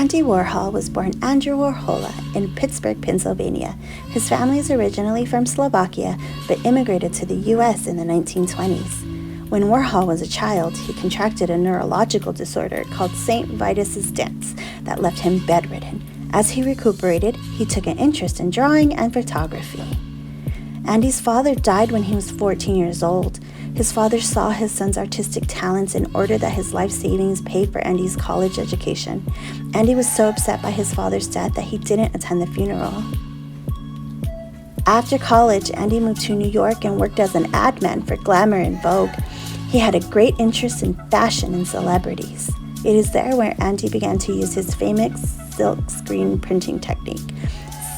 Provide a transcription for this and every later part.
Andy Warhol was born Andrew Warhola in Pittsburgh, Pennsylvania. His family is originally from Slovakia, but immigrated to the U.S. in the 1920s. When Warhol was a child, he contracted a neurological disorder called St. Vitus's dance that left him bedridden. As he recuperated, he took an interest in drawing and photography. Andy's father died when he was 14 years old. His father saw his son's artistic talents and ordered that his life savings pay for Andy's college education. Andy was so upset by his father's death that he didn't attend the funeral. After college, Andy moved to New York and worked as an ad man for Glamour and Vogue. He had a great interest in fashion and celebrities. It is there where Andy began to use his famous silk screen printing technique.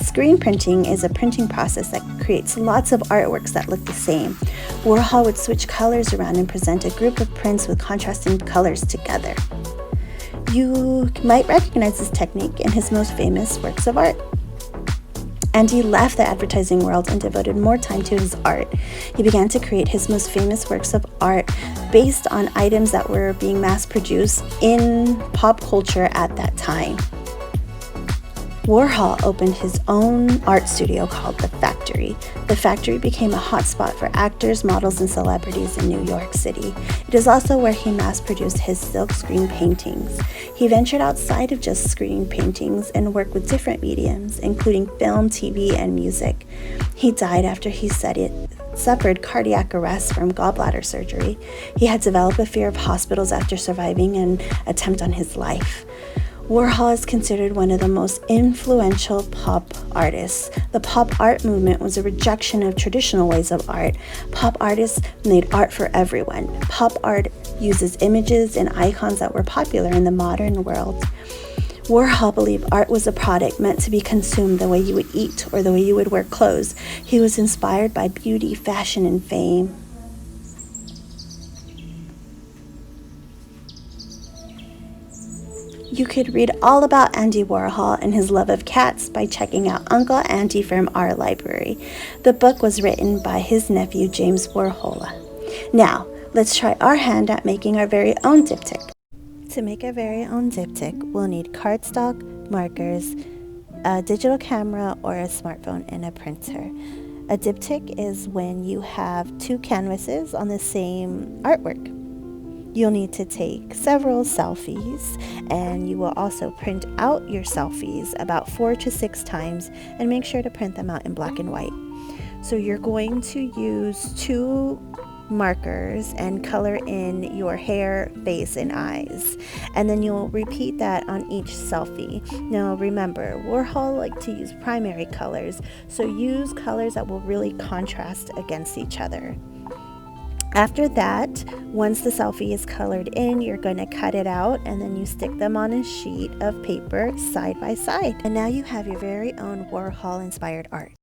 Screen printing is a printing process that creates lots of artworks that look the same. Warhol would switch colors around and present a group of prints with contrasting colors together. You might recognize this technique in his most famous works of art. Andy left the advertising world and devoted more time to his art. He began to create his most famous works of art based on items that were being mass-produced in pop culture at that time. Warhol opened his own art studio called The Factory. The Factory became a hotspot for actors, models, and celebrities in New York City. It is also where he mass-produced his silkscreen paintings. He ventured outside of just screen paintings and worked with different mediums, including film, TV, and music. He died after he suffered cardiac arrest from gallbladder surgery. He had developed a fear of hospitals after surviving an attempt on his life. Warhol is considered one of the most influential pop artists. The pop art movement was a rejection of traditional ways of art. Pop artists made art for everyone. Pop art uses images and icons that were popular in the modern world. Warhol believed art was a product meant to be consumed the way you would eat or the way you would wear clothes. He was inspired by beauty, fashion, and fame. You could read all about Andy Warhol and his love of cats by checking out Uncle Andy from our library. The book was written by his nephew, James Warhol. Now, let's try our hand at making our very own diptych. To make our very own diptych, we'll need cardstock, markers, a digital camera or a smartphone, and a printer. A diptych is when you have two canvases on the same artwork. You'll need to take several selfies, and you will also print out your selfies about 4 to 6 times and make sure to print them out in black and white. So you're going to use 2 markers and color in your hair, face, and eyes, and then you'll repeat that on each selfie. Now remember, Warhol liked to use primary colors, so use colors that will really contrast against each other. After that, once the selfie is colored in, you're going to cut it out and then you stick them on a sheet of paper side by side. And now you have your very own Warhol inspired art.